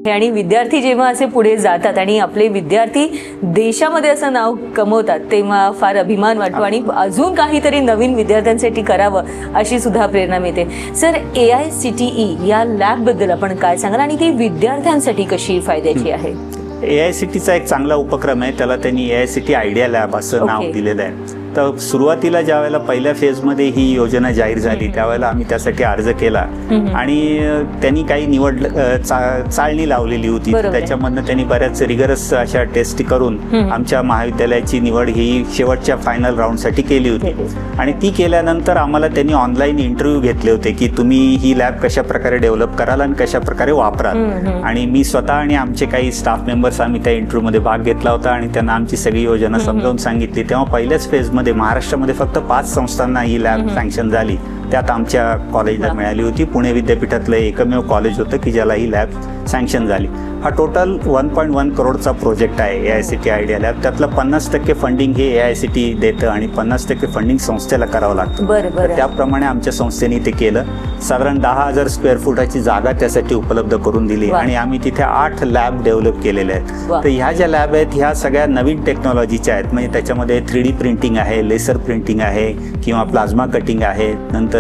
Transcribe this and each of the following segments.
आणि विद्यार्थी जेव्हा असे पुढे जातात आणि आपले विद्यार्थी देशामध्ये असं नाव कमवतात तेव्हा फार अभिमान वाटतो आणि अजून काहीतरी नवीन विद्यार्थ्यांसाठी करावं अशी सुद्धा प्रेरणा मिळते. सर, AICTE या लॅबबद्दल आपण काय सांगाल आणि ती विद्यार्थ्यांसाठी कशी फायद्याची आहे? AICTEचा एक चांगला उपक्रम आहे, त्याला त्यांनी AICTE आयडिया लॅब असं नाव दिलेलं आहे. तर सुरुवातीला ज्या वेळेला पहिल्या फेजमध्ये ही योजना जाहीर झाली त्यावेळेला आम्ही त्यासाठी अर्ज केला आणि त्यांनी काही निवड चाळणी लावलेली होती. त्याच्यामधनं त्यांनी बऱ्याच रिगरस अशा टेस्ट करून आमच्या महाविद्यालयाची निवड ही शेवटच्या फायनल राऊंडसाठी केली होती. आणि ती केल्यानंतर आम्हाला त्यांनी ऑनलाईन इंटरव्ह्यू घेतले होते की तुम्ही ही लॅब कशा प्रकारे डेव्हलप कराल आणि कशा प्रकारे वापराल. आणि मी स्वतः आणि आमचे काही स्टाफ मेंबर्स आम्ही त्या इंटरव्ह्यूमध्ये भाग घेतला होता आणि त्यांना आमची सगळी योजना समजावून सांगितली. तेव्हा पहिल्याच फेजमध्ये महाराष्ट्रामध्ये फक्त 5 संस्थांना ही लॅब सँक्शन झाली. त्यात आमच्या कॉलेजला मिळाली होती. पुणे विद्यापीठातलं एकमेव कॉलेज होतं की ज्याला ही लॅब सँक्शन झाली. हा टोटल 1.1 करोडचा प्रोजेक्ट आहे AICTE आयडिया लॅब. त्यातलं 50% फंडिंग हे AICTE देतं आणि 50% फंडिंग संस्थेला करावं लागतं. त्याप्रमाणे आमच्या संस्थेने ते केलं. साधारण 10,000 स्क्वेअर फुटाची जागा त्यासाठी उपलब्ध करून दिली आणि आम्ही तिथे 8 लॅब डेव्हलप केलेल्या आहेत. तर ह्या ज्या लॅब आहेत ह्या सगळ्या नवीन टेक्नॉलॉजीच्या आहेत. म्हणजे त्याच्यामध्ये 3D प्रिंटिंग आहे, लेसर प्रिंटिंग आहे किंवा प्लाझ्मा कटिंग आहे, नंतर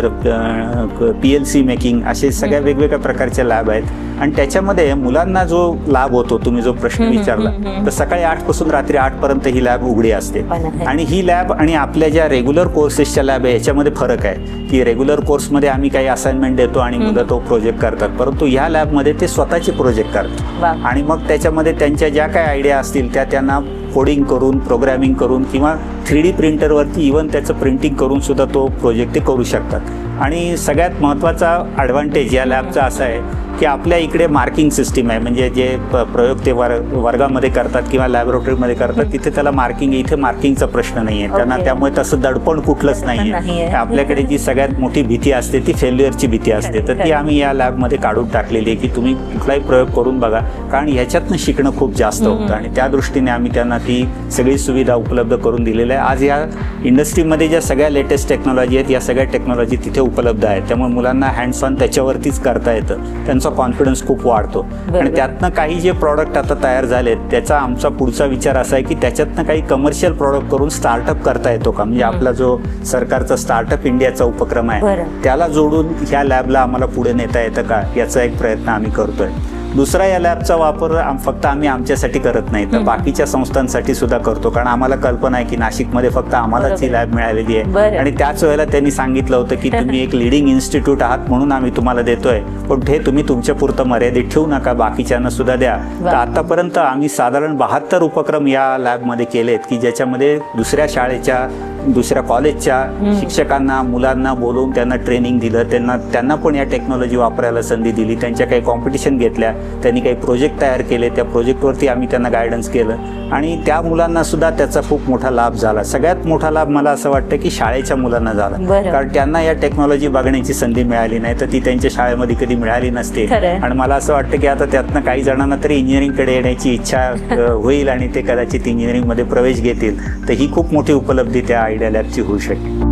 PLC मेकिंग, असे सगळ्या वेगवेगळ्या प्रकारच्या लॅब आहेत. आणि त्याच्यामध्ये मुलांना जो लाभ होतो, तुम्ही जो प्रश्न विचारला, तर सकाळी 8 पासून रात्री 8 पर्यंत ही लॅब उघडी असते. आणि ही लॅब आणि आपल्या ज्या रेग्युलर कोर्सेसच्या लॅब आहे याच्यामध्ये फरक आहे की रेग्युलर कोर्समध्ये आम्ही काही असाइनमेंट देतो आणि मुलं तो प्रोजेक्ट करतात, परंतु ह्या लॅबमध्ये ते स्वतःचे प्रोजेक्ट करतात. आणि मग त्याच्यामध्ये त्यांच्या ज्या काही आयडिया असतील त्या त्यांना कोडिंग करून, प्रोग्रॅमिंग करून किंवा 3D प्रिंटरवरती इव्हन त्याचं प्रिंटिंग करून सुद्धा तो प्रोजेक्ट ते करू शकतात. आणि सगळ्यात महत्त्वाचा ॲडव्हान्टेज या लॅबचा असा आहे की आपल्या इकडे मार्किंग सिस्टीम आहे. म्हणजे जे प्रयोग ते वर्गामध्ये करतात किंवा लॅबोरेटरीमध्ये करतात तिथे त्याला मार्किंग, इथे मार्किंगचा प्रश्न नाही आहे त्यांना. त्यामुळे तसं दडपण कुठलंच नाही आहे. आपल्याकडे जी सगळ्यात मोठी भीती असते ती फेल्युअरची भीती असते, तर ती आम्ही या लॅबमध्ये काढून टाकलेली आहे की तुम्ही कुठलाही प्रयोग करून बघा, कारण ह्याच्यातनं शिकणं खूप जास्त होतं. आणि त्या दृष्टीने आम्ही त्यांना ती सगळी सुविधा उपलब्ध करून दिलेली आहे. आज या इंडस्ट्रीमध्ये ज्या सगळ्या लेटेस्ट टेक्नॉलॉजी आहेत या सगळ्या टेक्नॉलॉजी तिथे उपलब्ध आहेत. त्यामुळे मुलांना हँड्स ऑन त्याच्यावरतीच करता येतं. त्यांचा कॉन्फिडन्स खूप वाढतो. आणि त्यातनं काही जे प्रॉडक्ट आता तयार झालेत त्याचा आमचा पुढचा विचार असा आहे की त्याच्यातनं काही कमर्शियल प्रॉडक्ट करून स्टार्टअप करता येतो का. म्हणजे आपला जो सरकारचा स्टार्टअप इंडियाचा उपक्रम आहे त्याला जोडून ह्या लॅबला आम्हाला पुढे नेता येतं का, याचा एक प्रयत्न आम्ही करतोय. दुसरा, या लॅबचा वापर फक्त आम्ही आमच्यासाठी करत नाही तर बाकीच्या संस्थांसाठी सुद्धा करतो. कारण आम्हाला कल्पना आहे की नाशिकमध्ये फक्त आम्हालाच ही लॅब मिळालेली आहे. आणि त्याच वेळेला त्यांनी सांगितलं होतं की तुम्ही एक लिडिंग इन्स्टिट्यूट आहात म्हणून आम्ही तुम्हाला देतोय, पण हे तुम्ही तुमच्या पुरतं मर्यादित ठेवू नका, बाकीच्यांना सुद्धा द्या. तर आतापर्यंत आम्ही साधारण 72 उपक्रम या लॅबमध्ये केलेत की ज्याच्यामध्ये दुसऱ्या शाळेच्या, दुसऱ्या कॉलेजच्या शिक्षकांना, मुलांना बोलवून त्यांना ट्रेनिंग दिलं, त्यांना पण या टेक्नॉलॉजी वापरायला संधी दिली. त्यांच्या काही कॉम्पिटिशन घेतल्या, त्यांनी काही प्रोजेक्ट तयार केले, त्या प्रोजेक्टवरती आम्ही त्यांना गायडन्स केलं आणि त्या मुलांना सुद्धा त्याचा खूप मोठा लाभ झाला. सगळ्यात मोठा लाभ मला असं वाटतं की शाळेच्या मुलांना झाला, कारण त्यांना या टेक्नॉलॉजी बघण्याची संधी मिळाली नाही तर ती त्यांच्या शाळेमध्ये कधी मिळाली नसते. आणि मला असं वाटतं की आता त्यातनं काही जणांना तरी इंजिनिअरिंगकडे येण्याची इच्छा होईल आणि ते कदाचित इंजिनिअरिंगमध्ये प्रवेश घेतील. तर ही खूप मोठी उपलब्धी त्या आयडिया लॅबची होऊ शकते.